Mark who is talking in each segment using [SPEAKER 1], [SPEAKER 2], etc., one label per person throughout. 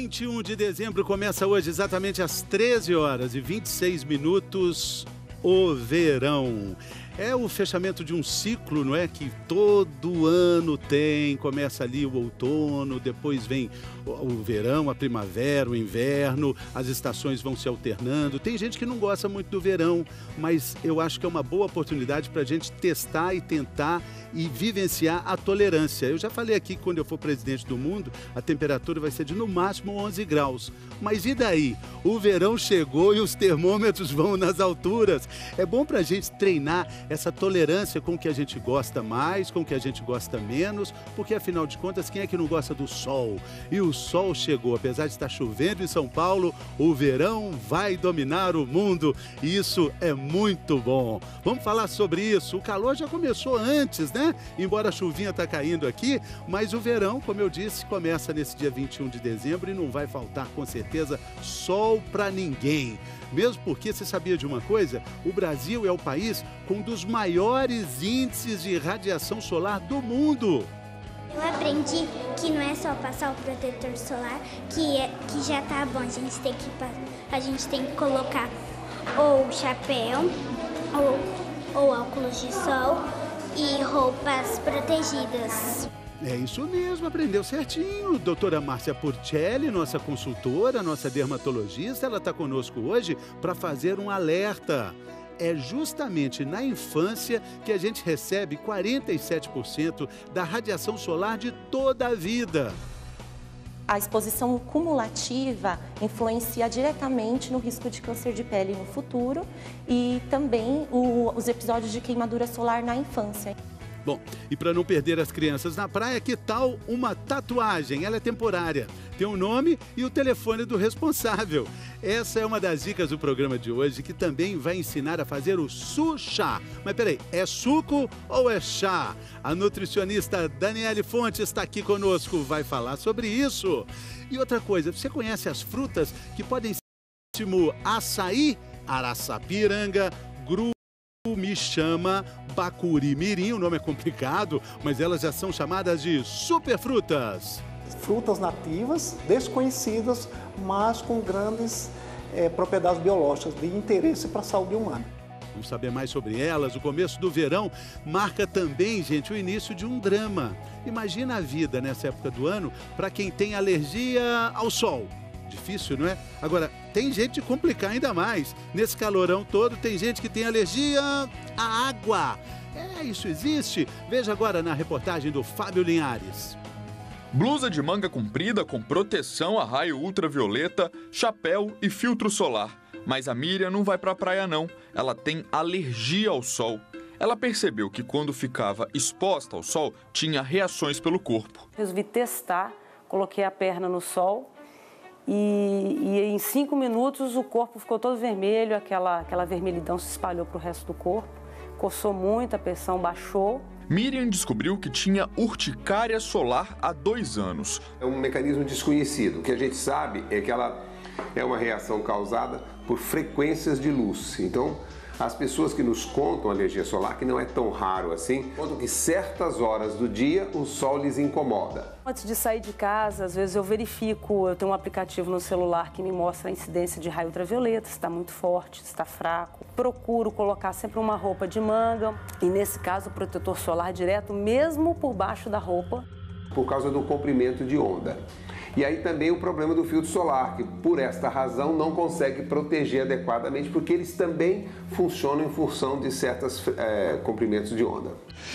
[SPEAKER 1] 21 de dezembro começa hoje exatamente às 13 horas e 26 minutos, o verão. É o fechamento de um ciclo, não é? Que todo ano tem, começa ali o outono, depois vem o verão, a primavera, o inverno, as estações vão se alternando. Tem gente que não gosta muito do verão, mas eu acho que é uma boa oportunidade para a gente testar e tentar e vivenciar a tolerância. Eu já falei aqui que quando eu for presidente do mundo, a temperatura vai ser de no máximo 11 graus. Mas e daí? O verão chegou e os termômetros vão nas alturas. É bom para a gente treinar essa tolerância com o que a gente gosta mais, com o que a gente gosta menos, porque afinal de contas, quem é que não gosta do sol? E o sol chegou, apesar de estar chovendo em São Paulo, o verão vai dominar o mundo e isso é muito bom. Vamos falar sobre isso. O calor já começou antes, né? Embora a chuvinha está caindo aqui, mas o verão, como eu disse, começa nesse dia 21 de dezembro e não vai faltar, com certeza, sol para ninguém. Mesmo porque, você sabia de uma coisa? O Brasil é o país com um dos maiores índices de radiação solar do mundo.
[SPEAKER 2] Eu aprendi que não é só passar o protetor solar, que já tá bom. A gente tem que colocar ou chapéu, ou óculos de sol e roupas protegidas.
[SPEAKER 1] É isso mesmo, aprendeu certinho. Doutora Márcia Porcelli, nossa consultora, nossa dermatologista, ela está conosco hoje para fazer um alerta. É justamente na infância que a gente recebe 47% da radiação solar de toda a vida.
[SPEAKER 3] A exposição cumulativa influencia diretamente no risco de câncer de pele no futuro e também os episódios de queimadura solar na infância.
[SPEAKER 1] Bom, e para não perder as crianças na praia, que tal uma tatuagem? Ela é temporária, tem o nome e o telefone do responsável. Essa é uma das dicas do programa de hoje, que também vai ensinar a fazer o su-chá. Mas peraí, é suco ou é chá? A nutricionista Daniele Fonte está aqui conosco, vai falar sobre isso. E outra coisa, você conhece as frutas que podem ser como açaí, araçapiranga, me chama bacuri mirim, o nome é complicado, mas elas já são chamadas de superfrutas.
[SPEAKER 4] Frutas nativas, desconhecidas, mas com grandes propriedades biológicas de interesse para a saúde humana.
[SPEAKER 1] Vamos saber mais sobre elas. O começo do verão marca também, gente, o início de um drama. Imagina a vida nessa época do ano para quem tem alergia ao sol. Difícil, não é? Agora, tem gente de complicar ainda mais. Nesse calorão todo, tem gente que tem alergia à água. Isso existe? Veja agora na reportagem do Fábio Linhares.
[SPEAKER 5] Blusa de manga comprida com proteção a raio ultravioleta, chapéu e filtro solar. Mas a Miriam não vai pra praia não. Ela tem alergia ao sol. Ela percebeu que quando ficava exposta ao sol, tinha reações pelo corpo.
[SPEAKER 6] Resolvi testar, coloquei a perna no sol. E em 5 minutos o corpo ficou todo vermelho, aquela vermelhidão se espalhou para o resto do corpo, coçou muito, a pressão baixou.
[SPEAKER 5] Miriam descobriu que tinha urticária solar há 2 anos.
[SPEAKER 7] É um mecanismo desconhecido. O que a gente sabe é que ela é uma reação causada por frequências de luz. Então, as pessoas que nos contam alergia solar, que não é tão raro assim, contam que certas horas do dia o sol lhes incomoda.
[SPEAKER 6] Antes de sair de casa, às vezes eu verifico, eu tenho um aplicativo no celular que me mostra a incidência de raio ultravioleta, se está muito forte, se está fraco. Procuro colocar sempre uma roupa de manga e, nesse caso, o protetor solar direto, mesmo por baixo da roupa.
[SPEAKER 7] Por causa do comprimento de onda. E aí também o problema do filtro solar, que por esta razão não consegue proteger adequadamente, porque eles também funcionam em função de certos comprimentos de onda.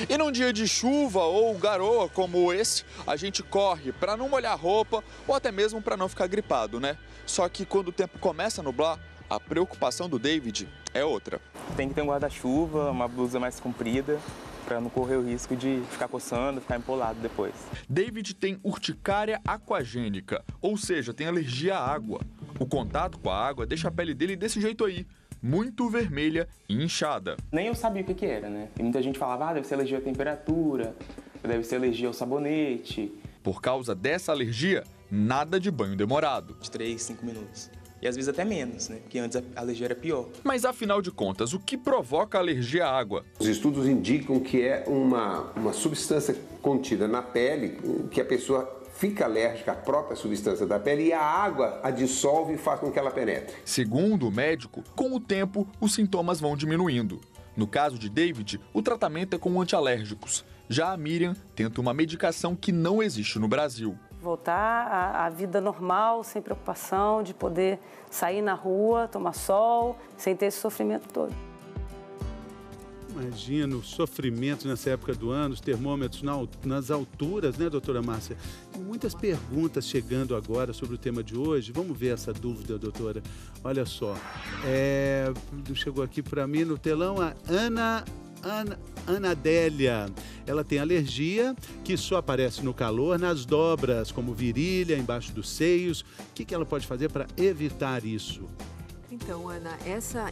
[SPEAKER 5] E num dia de chuva ou garoa como esse, a gente corre para não molhar a roupa ou até mesmo para não ficar gripado, né? Só que quando o tempo começa a nublar, a preocupação do David é outra.
[SPEAKER 8] Tem que ter um guarda-chuva, uma blusa mais comprida, para não correr o risco de ficar coçando, ficar empolado depois.
[SPEAKER 5] David tem urticária aquagênica, ou seja, tem alergia à água. O contato com a água deixa a pele dele desse jeito aí, muito vermelha e inchada.
[SPEAKER 8] Nem eu sabia o que era, né? E muita gente falava, deve ser alergia à temperatura, deve ser alergia ao sabonete.
[SPEAKER 5] Por causa dessa alergia, nada de banho demorado.
[SPEAKER 8] De 3, 5 minutos. E às vezes até menos, né? Porque antes a alergia era pior.
[SPEAKER 5] Mas afinal de contas, o que provoca a alergia à água?
[SPEAKER 7] Os estudos indicam que é uma substância contida na pele que a pessoa fica alérgica à própria substância da pele e a água a dissolve e faz com que ela penetre.
[SPEAKER 5] Segundo o médico, com o tempo, os sintomas vão diminuindo. No caso de David, o tratamento é com antialérgicos. Já a Miriam tenta uma medicação que não existe no Brasil.
[SPEAKER 6] Voltar à vida normal, sem preocupação, de poder sair na rua, tomar sol, sem ter esse sofrimento todo.
[SPEAKER 1] Imagina o sofrimento nessa época do ano, os termômetros nas alturas, né, doutora Márcia? Muitas perguntas chegando agora sobre o tema de hoje. Vamos ver essa dúvida, doutora. Olha só, chegou aqui para mim no telão a Ana Adélia. Ela tem alergia que só aparece no calor, nas dobras, como virilha, embaixo dos seios. O que ela pode fazer para evitar isso?
[SPEAKER 9] Então, Ana,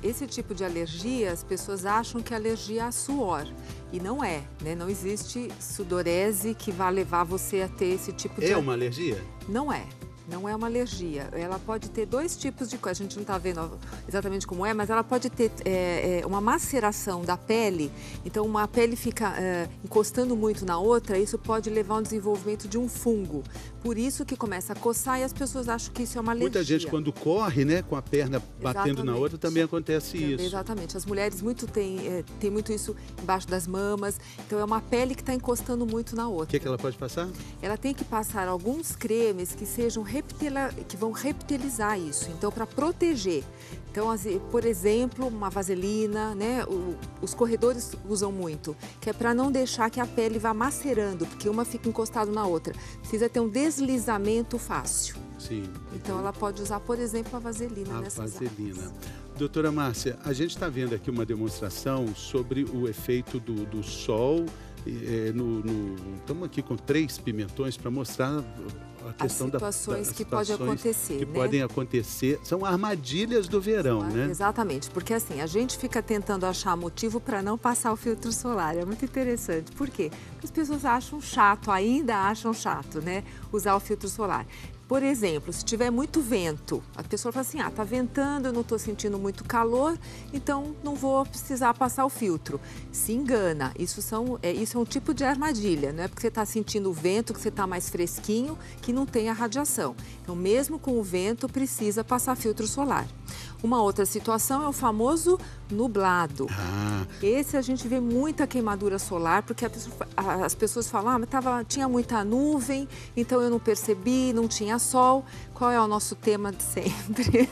[SPEAKER 9] esse tipo de alergia, as pessoas acham que é alergia a suor. E não é, né? Não existe sudorese que vá levar você a ter esse tipo de...
[SPEAKER 1] É uma alergia?
[SPEAKER 9] Não é. Não é uma alergia. Ela pode ter dois tipos de coisa. A gente não está vendo exatamente como é, mas ela pode ter uma maceração da pele. Então, uma pele fica encostando muito na outra, isso pode levar ao desenvolvimento de um fungo. Por isso que começa a coçar e as pessoas acham que isso é uma alergia.
[SPEAKER 1] Muita gente, quando corre, né, com a perna batendo na outra, também acontece isso.
[SPEAKER 9] Exatamente. As mulheres têm muito isso embaixo das mamas. Então, é uma pele que está encostando muito na outra.
[SPEAKER 1] O que ela pode passar?
[SPEAKER 9] Ela tem que passar alguns cremes que sejam que vão reptilizar isso, então para proteger. Então, por exemplo, uma vaselina, né? Os corredores usam muito, que é para não deixar que a pele vá macerando, porque uma fica encostada na outra. Precisa ter um deslizamento fácil.
[SPEAKER 1] Sim.
[SPEAKER 9] Então, ela pode usar, por exemplo, a vaselina nessas áreas.
[SPEAKER 1] Doutora Márcia, a gente está vendo aqui uma demonstração sobre o efeito do sol. Estamos aqui com 3 pimentões para mostrar a questão
[SPEAKER 9] as situações que podem acontecer,
[SPEAKER 1] que podem acontecer. São armadilhas do verão, né?
[SPEAKER 9] Exatamente, porque assim, a gente fica tentando achar motivo para não passar o filtro solar. É muito interessante. Por quê? Porque as pessoas ainda acham chato, né? Usar o filtro solar. Por exemplo, se tiver muito vento, a pessoa fala assim, tá ventando, eu não estou sentindo muito calor, então não vou precisar passar o filtro. Se engana, isso é um tipo de armadilha, não é porque você está sentindo o vento, que você está mais fresquinho, que não tem a radiação. Então, mesmo com o vento, precisa passar filtro solar. Uma outra situação é o famoso nublado. Esse a gente vê muita queimadura solar, porque as pessoas falam, mas tinha muita nuvem, então eu não percebi, não tinha sol. Qual é o nosso tema de sempre?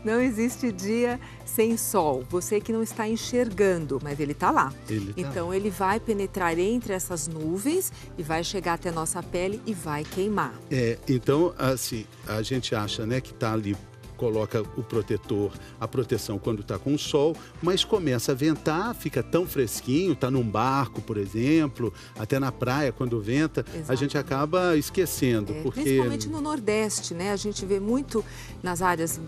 [SPEAKER 9] Não existe dia sem sol. Você que não está enxergando, mas ele está lá. Então ele vai penetrar entre essas nuvens e vai chegar até a nossa pele e vai queimar.
[SPEAKER 1] Então, assim, a gente acha, né, que está ali, coloca o protetor, a proteção quando está com o sol, mas começa a ventar, fica tão fresquinho, está num barco, por exemplo, até na praia quando venta. Exatamente. A gente acaba esquecendo. Porque...
[SPEAKER 9] Principalmente no Nordeste, né? A gente vê muito nas áreas,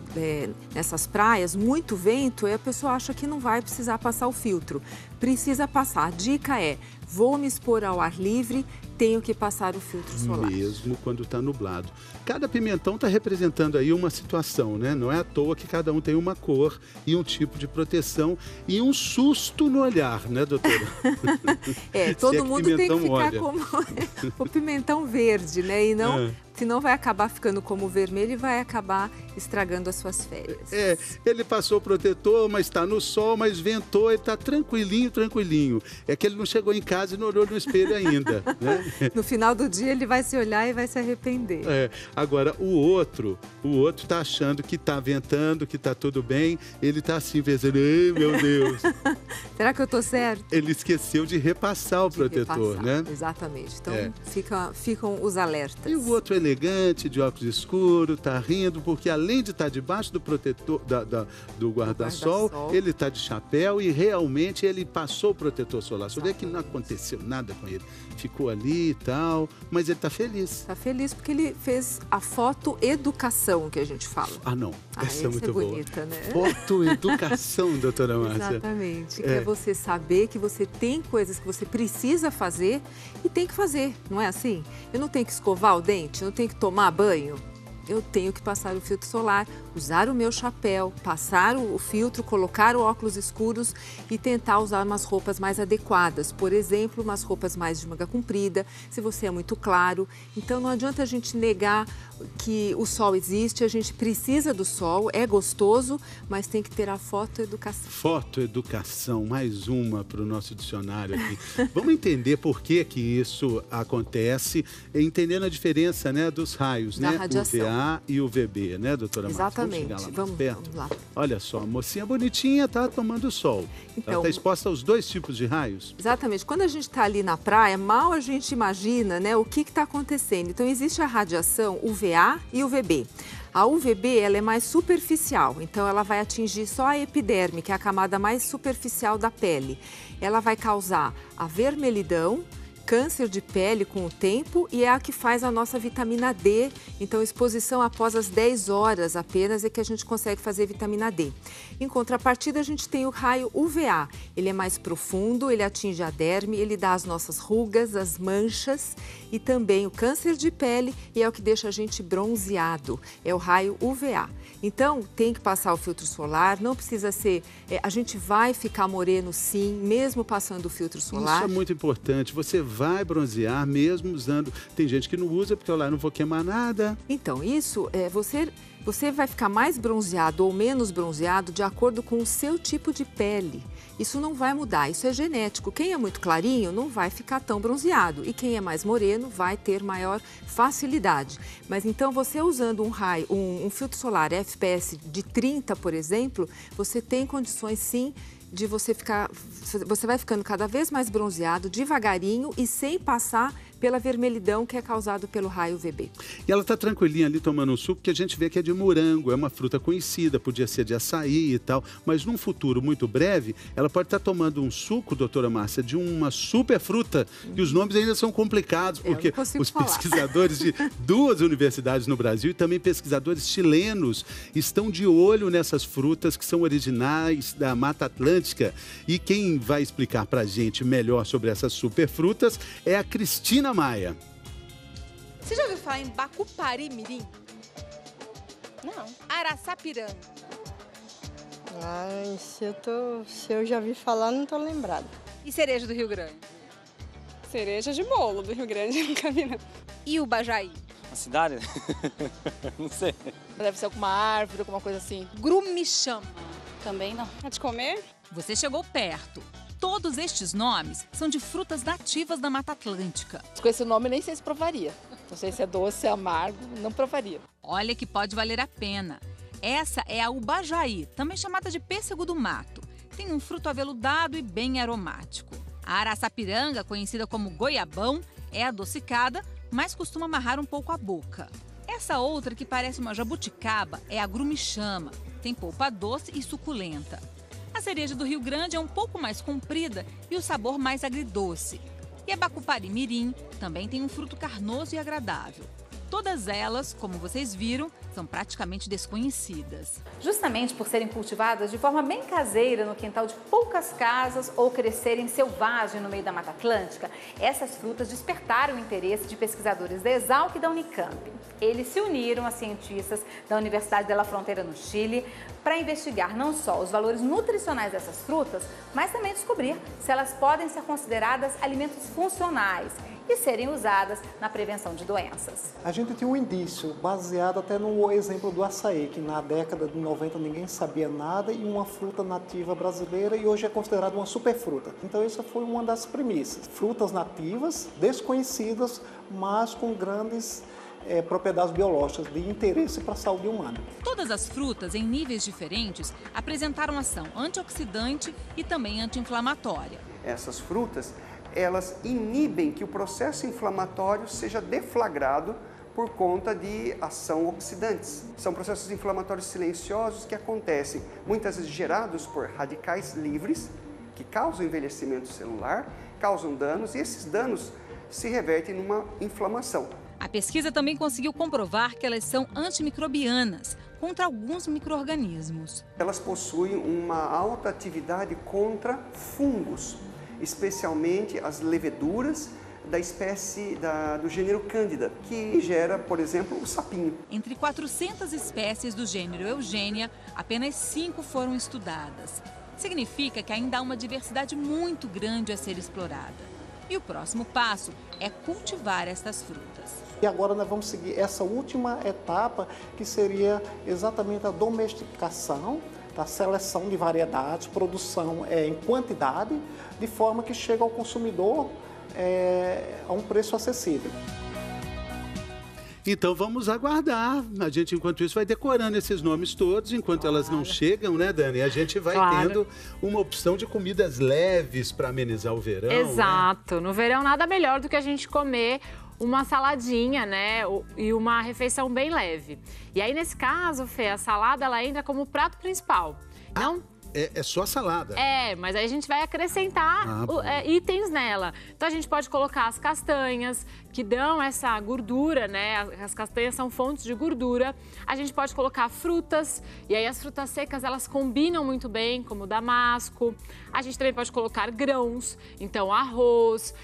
[SPEAKER 9] nessas praias, muito vento, e a pessoa acha que não vai precisar passar o filtro. Precisa passar. A dica é, vou me expor ao ar livre, tenho que passar o filtro solar.
[SPEAKER 1] Mesmo quando está nublado. Cada pimentão está representando aí uma situação, né? Não é à toa que cada um tem uma cor e um tipo de proteção e um susto no olhar, né, doutora?
[SPEAKER 9] Todo mundo tem que ficar como o pimentão verde, né? E não... Senão vai acabar ficando como vermelho e vai acabar estragando as suas férias.
[SPEAKER 1] Ele passou o protetor, mas está no sol, mas ventou, ele está tranquilinho. É que ele não chegou em casa e não olhou no espelho ainda, né?
[SPEAKER 9] No final do dia ele vai se olhar e vai se arrepender.
[SPEAKER 1] Agora, o outro está achando que está ventando, que está tudo bem, ele está assim pensando, ai meu Deus.
[SPEAKER 9] Será que eu estou certo?
[SPEAKER 1] Ele esqueceu de repassar o protetor, né?
[SPEAKER 9] Exatamente. Então ficam os alertas.
[SPEAKER 1] E o outro elegante, de óculos escuros, tá rindo, porque além de estar debaixo do protetor, do guarda-sol, ele está de chapéu e realmente ele passou o protetor solar. Você vê que não aconteceu nada com ele. Ficou ali e tal, mas ele está feliz.
[SPEAKER 9] Está feliz porque ele fez a fotoeducação que a gente fala.
[SPEAKER 1] Não. Essa é muito
[SPEAKER 9] bonita,
[SPEAKER 1] boa.
[SPEAKER 9] Né?
[SPEAKER 1] Fotoeducação, doutora Márcia.
[SPEAKER 9] Exatamente. É você saber que você tem coisas que você precisa fazer e tem que fazer, não é assim? Eu não tenho que escovar o dente, não tenho que tomar banho. eu tenho que passar o filtro solar, usar o meu chapéu, passar o filtro, colocar o óculos escuros e tentar usar umas roupas mais adequadas. Por exemplo, umas roupas mais de manga comprida, se você é muito claro. Então não adianta a gente negar que o sol existe, a gente precisa do sol, é gostoso, mas tem que ter a fotoeducação.
[SPEAKER 1] Fotoeducação, mais uma para o nosso dicionário aqui. Vamos entender por que isso acontece, entendendo a diferença, né, dos raios,
[SPEAKER 9] da
[SPEAKER 1] né?
[SPEAKER 9] radiação.
[SPEAKER 1] UVA e UVB, né, doutora Márcia?
[SPEAKER 9] Exatamente. Vamos lá.
[SPEAKER 1] Olha só, a mocinha bonitinha está tomando sol.
[SPEAKER 9] Então,
[SPEAKER 1] ela está exposta aos dois tipos de raios?
[SPEAKER 9] Exatamente. Quando a gente está ali na praia, mal a gente imagina, né, o que está acontecendo. Então, existe a radiação UVA e UVB. A UVB, ela é mais superficial, então ela vai atingir só a epiderme, que é a camada mais superficial da pele. Ela vai causar a vermelhidão, câncer de pele com o tempo e é a que faz a nossa vitamina D. Então, exposição após as 10 horas apenas é que a gente consegue fazer vitamina D. Em contrapartida, a gente tem o raio UVA. Ele é mais profundo, ele atinge a derme, ele dá as nossas rugas, as manchas e também o câncer de pele e é o que deixa a gente bronzeado. É o raio UVA. Então, tem que passar o filtro solar, não precisa ser... a gente vai ficar moreno sim, mesmo passando o filtro solar.
[SPEAKER 1] Isso é muito importante. Você vai bronzear mesmo usando... Tem gente que não usa porque eu lá não vou queimar nada.
[SPEAKER 9] Então, isso é você vai ficar mais bronzeado ou menos bronzeado de acordo com o seu tipo de pele. Isso não vai mudar, isso é genético. Quem é muito clarinho não vai ficar tão bronzeado e quem é mais moreno vai ter maior facilidade. Mas então você usando um filtro solar FPS de 30, por exemplo, você tem condições sim de você vai ficando cada vez mais bronzeado, devagarinho e sem passar pela vermelhidão que é causado pelo raio UVB.
[SPEAKER 1] E ela está tranquilinha ali tomando um suco que a gente vê que é de morango, é uma fruta conhecida, podia ser de açaí e tal, mas num futuro muito breve, ela pode estar tomando um suco, doutora Márcia, de uma super fruta, e os nomes ainda são complicados, porque os pesquisadores de 2 universidades no Brasil e também pesquisadores chilenos estão de olho nessas frutas que são originais da Mata Atlântica. E quem vai explicar para a gente melhor sobre essas super frutas é a Cristina Maia.
[SPEAKER 10] Você já ouviu falar em bacupari mirim?
[SPEAKER 11] Não.
[SPEAKER 10] Araçapiranga.
[SPEAKER 11] Ai, se eu já vi falar, não tô lembrada.
[SPEAKER 10] E cereja do Rio Grande?
[SPEAKER 12] Cereja de bolo do Rio Grande, nunca vi não.
[SPEAKER 10] E o Bajaí?
[SPEAKER 13] A cidade? Não sei.
[SPEAKER 12] Deve ser alguma árvore, alguma coisa assim.
[SPEAKER 10] Grumichama?
[SPEAKER 12] Também não. É de comer?
[SPEAKER 14] Você chegou perto. Todos estes nomes são de frutas nativas da Mata Atlântica.
[SPEAKER 12] Com esse nome nem sei se provaria. Não sei se é doce, se é amargo, não provaria.
[SPEAKER 14] Olha que pode valer a pena. Essa é a ubajaí, também chamada de pêssego do mato. Tem um fruto aveludado e bem aromático. A araçapiranga, conhecida como goiabão, é adocicada, mas costuma amarrar um pouco a boca. Essa outra, que parece uma jabuticaba, é a grumichama. Tem polpa doce e suculenta. A cereja do Rio Grande é um pouco mais comprida e o sabor mais agridoce. E a bacupari mirim também tem um fruto carnoso e agradável. Todas elas, como vocês viram, são praticamente desconhecidas.
[SPEAKER 15] Justamente por serem cultivadas de forma bem caseira no quintal de poucas casas ou crescerem selvagem no meio da Mata Atlântica, essas frutas despertaram o interesse de pesquisadores da Exalc e da Unicamp. Eles se uniram a cientistas da Universidade de La Frontera, no Chile, para investigar não só os valores nutricionais dessas frutas, mas também descobrir se elas podem ser consideradas alimentos funcionais e serem usadas na prevenção de doenças.
[SPEAKER 4] A gente tinha um indício baseado até no exemplo do açaí, que na década de 90 ninguém sabia nada e uma fruta nativa brasileira e hoje é considerada uma superfruta. Então essa foi uma das premissas. Frutas nativas, desconhecidas, mas com grandes propriedades biológicas de interesse para a saúde humana.
[SPEAKER 14] Todas as frutas, em níveis diferentes, apresentaram ação antioxidante e também anti-inflamatória.
[SPEAKER 16] Essas frutas, elas inibem que o processo inflamatório seja deflagrado por conta de ação oxidantes. São processos inflamatórios silenciosos que acontecem, muitas vezes gerados por radicais livres, que causam envelhecimento celular, causam danos e esses danos se revertem numa inflamação.
[SPEAKER 14] A pesquisa também conseguiu comprovar que elas são antimicrobianas contra alguns micro-organismos.
[SPEAKER 16] Elas possuem uma alta atividade contra fungos, especialmente as leveduras da espécie do gênero Cândida, que gera, por exemplo, o sapinho.
[SPEAKER 14] Entre 400 espécies do gênero Eugênia, apenas 5 foram estudadas. Significa que ainda há uma diversidade muito grande a ser explorada. E o próximo passo é cultivar estas frutas.
[SPEAKER 4] E agora nós vamos seguir essa última etapa, que seria exatamente a domesticação, a seleção de variedades, produção em quantidade, de forma que chega ao consumidor a um preço acessível.
[SPEAKER 1] Então vamos aguardar. A gente, enquanto isso, vai decorando esses nomes todos, enquanto elas não chegam, né, Dani? A gente vai tendo uma opção de comidas leves para amenizar o verão.
[SPEAKER 17] Exato.
[SPEAKER 1] Né?
[SPEAKER 17] No verão, nada melhor do que a gente comer uma saladinha, né? E uma refeição bem leve. E aí, nesse caso, Fê, a salada ela entra como prato principal. Não...
[SPEAKER 1] É só salada?
[SPEAKER 17] Mas aí a gente vai acrescentar itens nela. Então a gente pode colocar as castanhas, que dão essa gordura, né? As castanhas são fontes de gordura. A gente pode colocar frutas, e aí as frutas secas, elas combinam muito bem, como o damasco. A gente também pode colocar grãos, então arroz,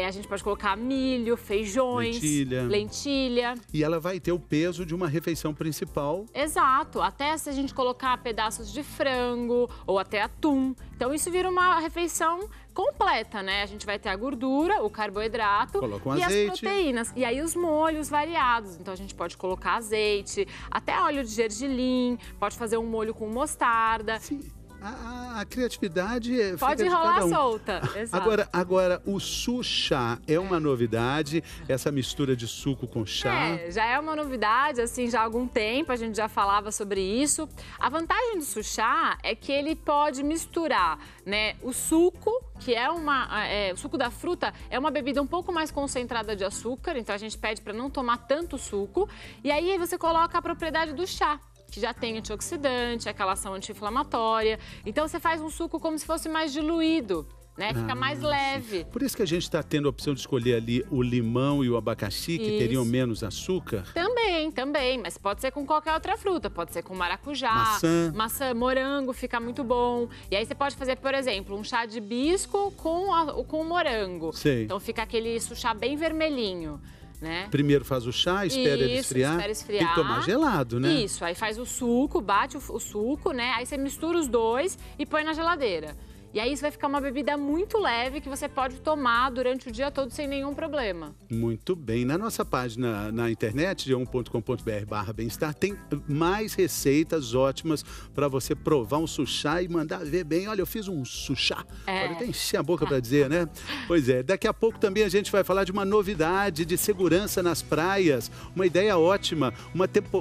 [SPEAKER 17] a gente pode colocar milho, feijões, lentilha.
[SPEAKER 1] E ela vai ter o peso de uma refeição principal.
[SPEAKER 17] Exato, até se a gente colocar pedaços de frango ou até atum. Então isso vira uma refeição completa, né? A gente vai ter a gordura, o carboidrato e as proteínas. E aí os molhos variados. Então a gente pode colocar azeite, até óleo de gergelim, pode fazer um molho com mostarda.
[SPEAKER 1] Sim. A criatividade
[SPEAKER 17] pode rolar solta. Exato.
[SPEAKER 1] Agora, o su-chá é uma novidade, essa mistura de suco com chá.
[SPEAKER 17] Já é uma novidade, assim, já há algum tempo, a gente já falava sobre isso. A vantagem do su-chá é que ele pode misturar, né, o suco, que é o suco da fruta, é uma bebida um pouco mais concentrada de açúcar, então a gente pede para não tomar tanto suco. E aí você coloca a propriedade do chá, que já tem antioxidante, aquela ação anti-inflamatória. Então você faz um suco como se fosse mais diluído, né? Fica mais leve.
[SPEAKER 1] Por isso que a gente está tendo a opção de escolher ali o limão e o abacaxi, que teriam menos açúcar?
[SPEAKER 17] Também, mas pode ser com qualquer outra fruta, pode ser com maracujá, maçã, morango, fica muito bom. E aí você pode fazer, por exemplo, um chá de hibisco com morango.
[SPEAKER 1] Sei.
[SPEAKER 17] Então fica aquele chá bem vermelhinho. Né?
[SPEAKER 1] Primeiro faz o chá, espera ele esfriar. Tem que tomar gelado, né?
[SPEAKER 17] Isso, aí faz o suco, bate o suco, né? Aí você mistura os dois e põe na geladeira. E aí isso vai ficar uma bebida muito leve que você pode tomar durante o dia todo sem nenhum problema.
[SPEAKER 1] Muito bem. Na nossa página na internet, g1.com.br/bem-estar, tem mais receitas ótimas para você provar um suchá e mandar ver bem. Olha, eu fiz um suchá. Pode até encher a boca para dizer, né? Pois é. Daqui a pouco também a gente vai falar de uma novidade de segurança nas praias. Uma ideia ótima.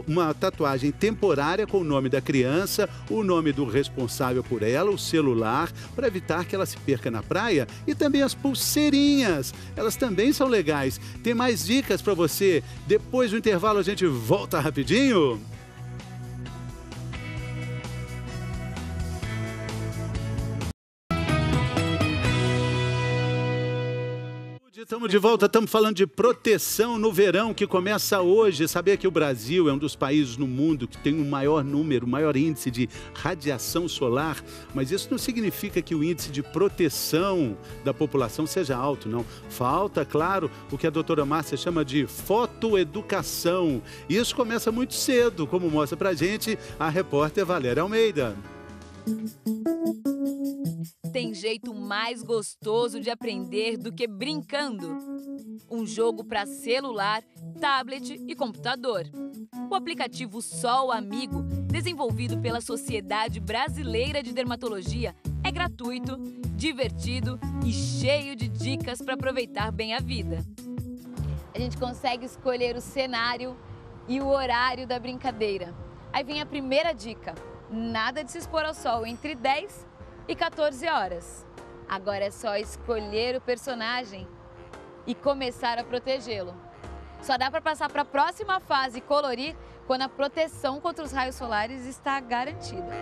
[SPEAKER 1] Uma tatuagem temporária com o nome da criança, o nome do responsável por ela, o celular, para evitar que ela se perca na praia, e também as pulseirinhas. Elas também são legais. Tem mais dicas para você. Depois do intervalo a gente volta rapidinho. Estamos de volta, estamos falando de proteção no verão, que começa hoje. Sabia que o Brasil é um dos países no mundo que tem o maior índice de radiação solar, mas isso não significa que o índice de proteção da população seja alto, não. Falta, claro, o que a doutora Márcia chama de fotoeducação. E isso começa muito cedo, como mostra pra gente a repórter Valéria Almeida.
[SPEAKER 18] Tem jeito mais gostoso de aprender do que brincando. Um jogo para celular, tablet e computador. O aplicativo Sol Amigo, desenvolvido pela Sociedade Brasileira de Dermatologia, é gratuito, divertido e cheio de dicas para aproveitar bem a vida. A gente consegue escolher o cenário e o horário da brincadeira. Aí vem a primeira dica: nada de se expor ao sol entre 10 e 14 horas. Agora é só escolher o personagem e começar a protegê-lo. Só dá para passar para a próxima fase e colorir quando a proteção contra os raios solares está garantida.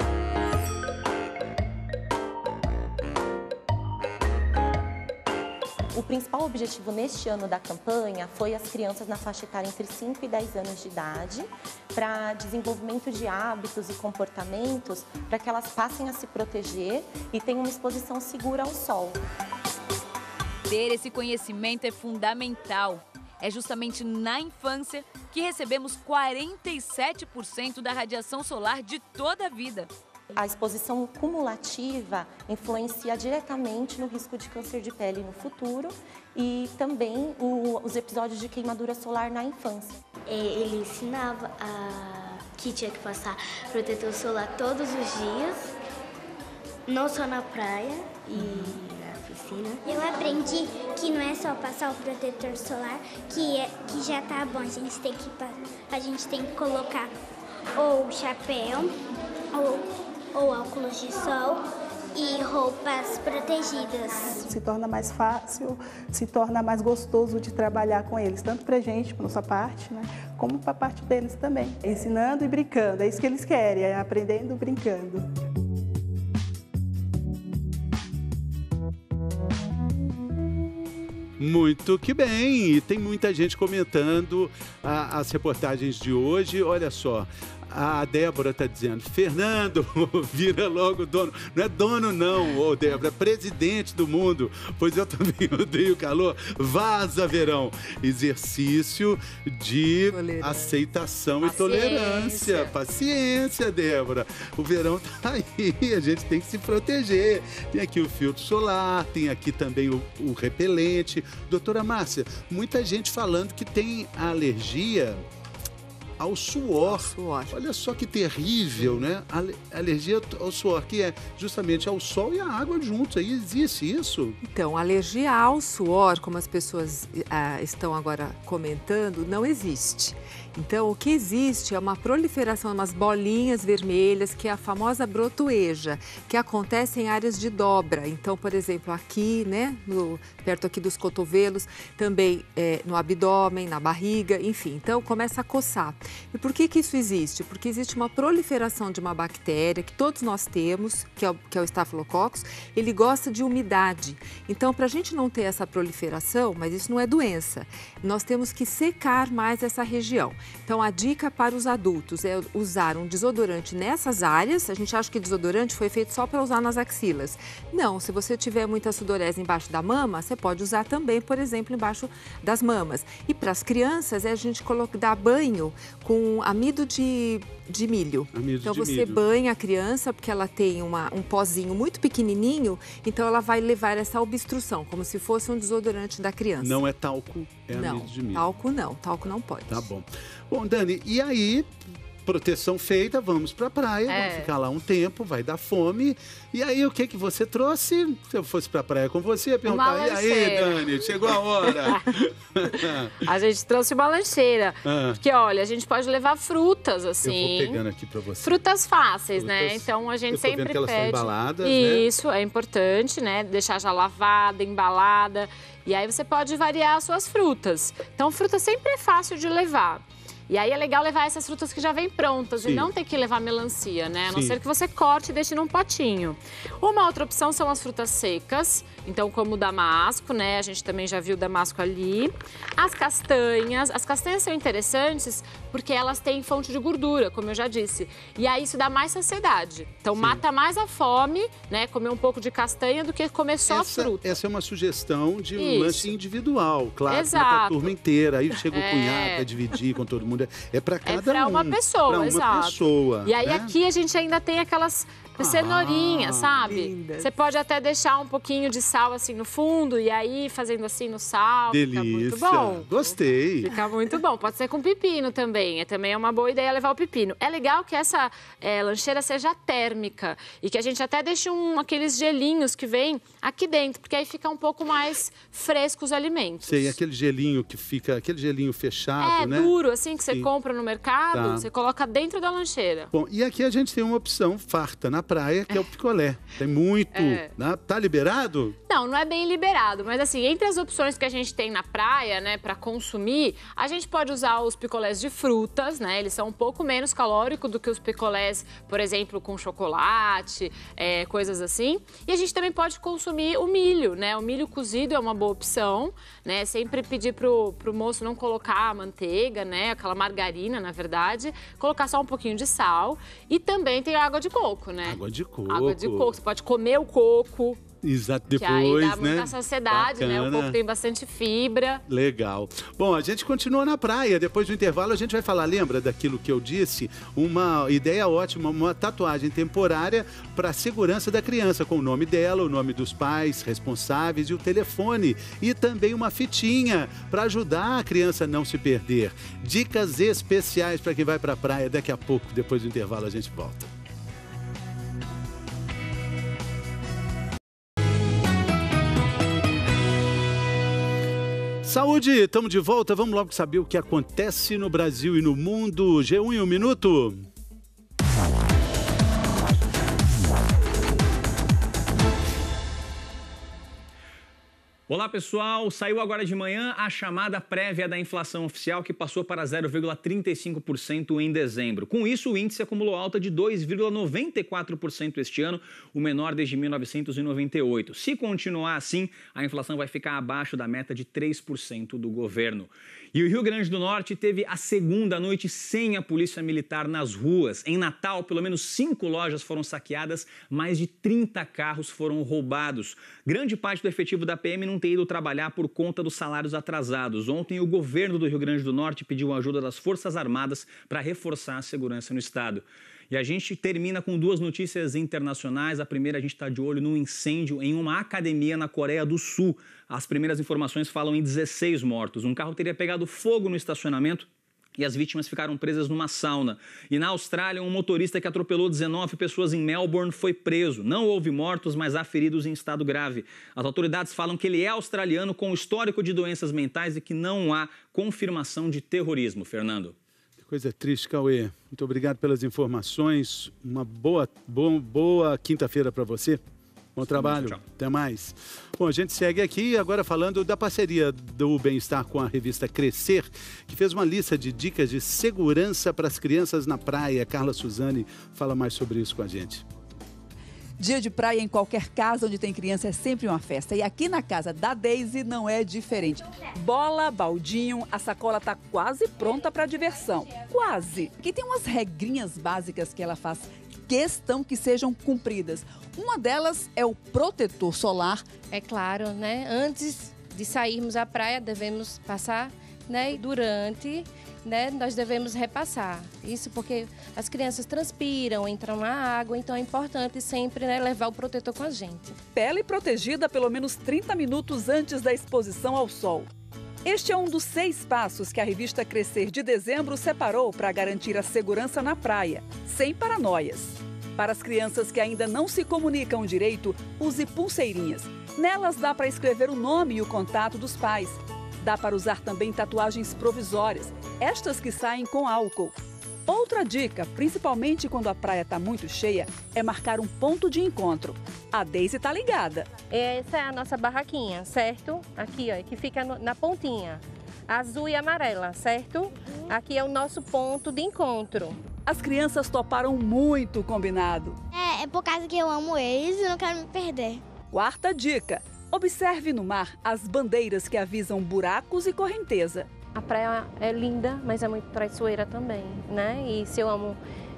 [SPEAKER 3] O principal objetivo neste ano da campanha foi as crianças na faixa etária entre 5 e 10 anos de idade, para desenvolvimento de hábitos e comportamentos, para que elas passem a se proteger e tenham uma exposição segura ao sol.
[SPEAKER 18] Ter esse conhecimento é fundamental. É justamente na infância que recebemos 47% da radiação solar de toda a vida.
[SPEAKER 3] A exposição cumulativa influencia diretamente no risco de câncer de pele no futuro e também os episódios de queimadura solar na infância.
[SPEAKER 2] Ele ensinava que tinha que passar protetor solar todos os dias, não só na praia e na piscina. Eu aprendi que não é só passar o protetor solar, que já tá bom. A gente tem que colocar ou chapéu ou óculos de sol e roupas protegidas.
[SPEAKER 19] Se torna mais fácil, se torna mais gostoso de trabalhar com eles, tanto para a gente, para nossa parte, né, como para a parte deles também. Ensinando e brincando, é isso que eles querem, é aprendendo brincando.
[SPEAKER 1] Muito que bem, e tem muita gente comentando as reportagens de hoje. Olha só, a Débora está dizendo, Fernando, vira logo dono. Não é dono não, ô Débora, é presidente do mundo, pois eu também odeio calor. Vaza, verão. Exercício de aceitação e tolerância. Paciência, Débora. O verão tá aí, a gente tem que se proteger. Tem aqui o filtro solar, tem aqui também o repelente. Doutora Márcia, muita gente falando que tem alergia ao suor. Olha só que terrível, né? Alergia ao suor, que é justamente ao sol e à água juntos. Aí existe isso?
[SPEAKER 9] Então, alergia ao suor, como as pessoas estão agora comentando, não existe. Então, o que existe é uma proliferação de umas bolinhas vermelhas, que é a famosa brotoeja, que acontece em áreas de dobra. Então, por exemplo, aqui, né, perto aqui dos cotovelos, também no abdômen, na barriga, enfim. Então, começa a coçar. E por que isso existe? Porque existe uma proliferação de uma bactéria que todos nós temos, que é o Staphylococcus. Ele gosta de umidade. Então, para a gente não ter essa proliferação, mas isso não é doença, nós temos que secar mais essa região. Então, a dica para os adultos é usar um desodorante nessas áreas. A gente acha que desodorante foi feito só para usar nas axilas. Não, se você tiver muita sudorese embaixo da mama, você pode usar também, por exemplo, embaixo das mamas. E para as crianças, é a gente dar banho com amido de milho. Então, você banha a criança, porque ela tem um pozinho muito pequenininho, então ela vai levar essa obstrução, como se fosse um desodorante da criança.
[SPEAKER 1] Não é talco, é amido de milho.
[SPEAKER 9] Talco não pode.
[SPEAKER 1] Tá bom. Bom, Dani, e aí, proteção feita, vamos pra praia, vamos ficar lá um tempo, vai dar fome. E aí, o que você trouxe? Se eu fosse pra praia com você, ia perguntar, e aí, Dani, chegou a hora?
[SPEAKER 17] A gente trouxe uma lancheira, porque, olha, a gente pode levar frutas, assim.
[SPEAKER 1] Eu vou pegando aqui pra você.
[SPEAKER 17] Frutas fáceis, né? Então, a gente sempre
[SPEAKER 1] vendo que elas
[SPEAKER 17] pede.
[SPEAKER 1] São embaladas,
[SPEAKER 17] isso, é importante, né? Deixar já lavada, embalada. E aí, você pode variar as suas frutas. Então, fruta sempre é fácil de levar. E aí é legal levar essas frutas que já vêm prontas e não ter que levar melancia, né? A não ser que você corte e deixe num potinho. Uma outra opção são as frutas secas, então como o damasco, né? A gente também já viu o damasco ali. As castanhas são interessantes porque elas têm fonte de gordura, como eu já disse. E aí isso dá mais saciedade. Então mata mais a fome, né? Comer um pouco de castanha do que comer só fruta.
[SPEAKER 1] Essa é uma sugestão de um lanche individual, claro,
[SPEAKER 17] Exato.
[SPEAKER 1] Para a turma inteira. Aí chega o cunhado para dividir com todo mundo. É para cada
[SPEAKER 17] pra uma pessoa,
[SPEAKER 1] pessoa.
[SPEAKER 17] E aí
[SPEAKER 1] né?
[SPEAKER 17] aqui a gente ainda tem aquelas cenourinhas, sabe?
[SPEAKER 9] Lindas.
[SPEAKER 17] Você pode até deixar um pouquinho de sal assim no fundo e aí fazendo assim no sal.
[SPEAKER 1] Delícia.
[SPEAKER 17] Fica muito bom.
[SPEAKER 1] Gostei.
[SPEAKER 17] Fica muito bom. Pode ser com pepino também. Também é uma boa ideia levar o pepino. É legal que essa lancheira seja térmica e que a gente até deixe aqueles gelinhos que vem aqui dentro, porque aí fica um pouco mais fresco os alimentos.
[SPEAKER 1] Sei, aquele gelinho que fica, aquele gelinho fechado, né?
[SPEAKER 17] Duro, assim, que você compra no mercado, você coloca dentro da lancheira.
[SPEAKER 1] Bom, e aqui a gente tem uma opção farta na praia, que é o picolé. Tem muito, né? Tá liberado?
[SPEAKER 17] Não é bem liberado, mas assim, entre as opções que a gente tem na praia, né, para consumir, a gente pode usar os picolés de frutas, né? Eles são um pouco menos calóricos do que os picolés, por exemplo, com chocolate, coisas assim. E a gente também pode consumir o milho, né? O milho cozido é uma boa opção, né? Sempre pedir pro moço não colocar manteiga, né? Aquela margarina, na verdade, colocar só um pouquinho de sal. E também tem água de coco, né?
[SPEAKER 1] Água de coco.
[SPEAKER 17] Água de coco. Você pode comer o coco.
[SPEAKER 1] Exato,
[SPEAKER 17] que aí
[SPEAKER 1] depois,
[SPEAKER 17] dá muita saciedade, né? O corpo tem bastante fibra.
[SPEAKER 1] Legal. Bom, a gente continua na praia. Depois do intervalo a gente vai falar, lembra daquilo que eu disse? Uma ideia ótima, uma tatuagem temporária para a segurança da criança, com o nome dela, o nome dos pais responsáveis e o telefone. E também uma fitinha para ajudar a criança a não se perder. Dicas especiais para quem vai para a praia. Daqui a pouco, depois do intervalo, a gente volta. Saúde, estamos de volta. Vamos logo saber o que acontece no Brasil e no mundo. G1 em 1 minuto.
[SPEAKER 20] Olá pessoal, saiu agora de manhã a chamada prévia da inflação oficial que passou para 0,35% em dezembro. Com isso, o índice acumulou alta de 2,94% este ano, o menor desde 1998. Se continuar assim, a inflação vai ficar abaixo da meta de 3% do governo. E o Rio Grande do Norte teve a segunda noite sem a polícia militar nas ruas. Em Natal, pelo menos 5 lojas foram saqueadas, mais de 30 carros foram roubados. Grande parte do efetivo da PM não tem ido trabalhar por conta dos salários atrasados. Ontem, o governo do Rio Grande do Norte pediu a ajuda das Forças Armadas para reforçar a segurança no estado. E a gente termina com 2 notícias internacionais. A primeira, a gente está de olho num incêndio em uma academia na Coreia do Sul. As primeiras informações falam em 16 mortos. Um carro teria pegado fogo no estacionamento e as vítimas ficaram presas numa sauna. E na Austrália, um motorista que atropelou 19 pessoas em Melbourne foi preso. Não houve mortos, mas há feridos em estado grave. As autoridades falam que ele é australiano com histórico de doenças mentais e que não há confirmação de terrorismo. Fernando.
[SPEAKER 1] Coisa triste, Cauê. Muito obrigado pelas informações. Uma boa quinta-feira para você. Bom trabalho. Tchau. Até mais. Bom, a gente segue aqui agora falando da parceria do Bem-Estar com a revista Crescer, que fez uma lista de dicas de segurança para as crianças na praia. Carla Suzane fala mais sobre isso com a gente.
[SPEAKER 21] Dia de praia em qualquer casa onde tem criança é sempre uma festa. E aqui na casa da Daisy não é diferente. Bola, baldinho, a sacola está quase pronta para diversão. Quase. Aqui tem umas regrinhas básicas que ela faz questão que sejam cumpridas. Uma delas é o protetor solar.
[SPEAKER 22] É claro, né? Antes de sairmos à praia, devemos passar, né? E durante, né? Nós devemos repassar. Isso porque as crianças transpiram, entram na água, então é importante sempre, né, levar o protetor com a gente.
[SPEAKER 21] Pele protegida pelo menos 30 minutos antes da exposição ao sol. Este é um dos 6 passos que a revista Crescer de dezembro separou para garantir a segurança na praia, sem paranoias. Para as crianças que ainda não se comunicam direito, use pulseirinhas. Nelas dá para escrever o nome e o contato dos pais. Dá para usar também tatuagens provisórias, estas que saem com álcool. Outra dica, principalmente quando a praia está muito cheia, é marcar um ponto de encontro. A Daisy está ligada.
[SPEAKER 22] Essa é a nossa barraquinha, certo? Aqui, ó, que fica na pontinha. Azul e amarela, certo? Aqui é o nosso ponto de encontro.
[SPEAKER 21] As crianças toparam muito o combinado.
[SPEAKER 2] É por causa que eu amo eles e não quero me perder.
[SPEAKER 21] Quarta dica, observe no mar as bandeiras que avisam buracos e correnteza.
[SPEAKER 22] A praia é linda, mas é muito traiçoeira também, né? E se eu amo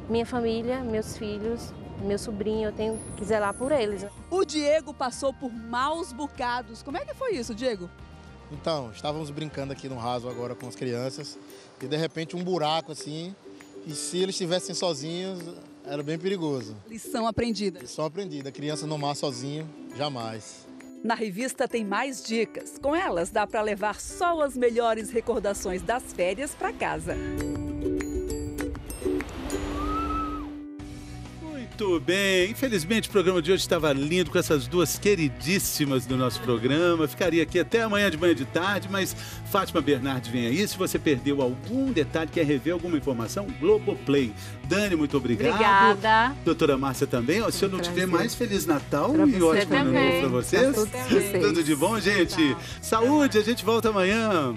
[SPEAKER 22] minha família, meus filhos, meu sobrinho, eu tenho que zelar por eles.
[SPEAKER 21] O Diego passou por maus bocados. Como é que foi isso, Diego?
[SPEAKER 23] Então, estávamos brincando aqui no raso agora com as crianças e de repente um buraco assim, e se eles estivessem sozinhos, era bem perigoso.
[SPEAKER 21] Lição aprendida.
[SPEAKER 23] Lição aprendida, a criança no mar sozinho, jamais.
[SPEAKER 21] Na revista tem mais dicas. Com elas dá para levar só as melhores recordações das férias para casa.
[SPEAKER 1] Muito bem, infelizmente o programa de hoje estava lindo com essas 2 queridíssimas do nosso programa. Ficaria aqui até amanhã de manhã de tarde, mas Fátima Bernardes vem aí. Se você perdeu algum detalhe, quer rever alguma informação, Globoplay. Dani, muito obrigado.
[SPEAKER 17] Obrigada.
[SPEAKER 1] Doutora Márcia também. Se eu não tiver mais, Feliz Natal e ótimo ano novo para vocês. Tudo de bom, gente. Saúde, a gente volta amanhã.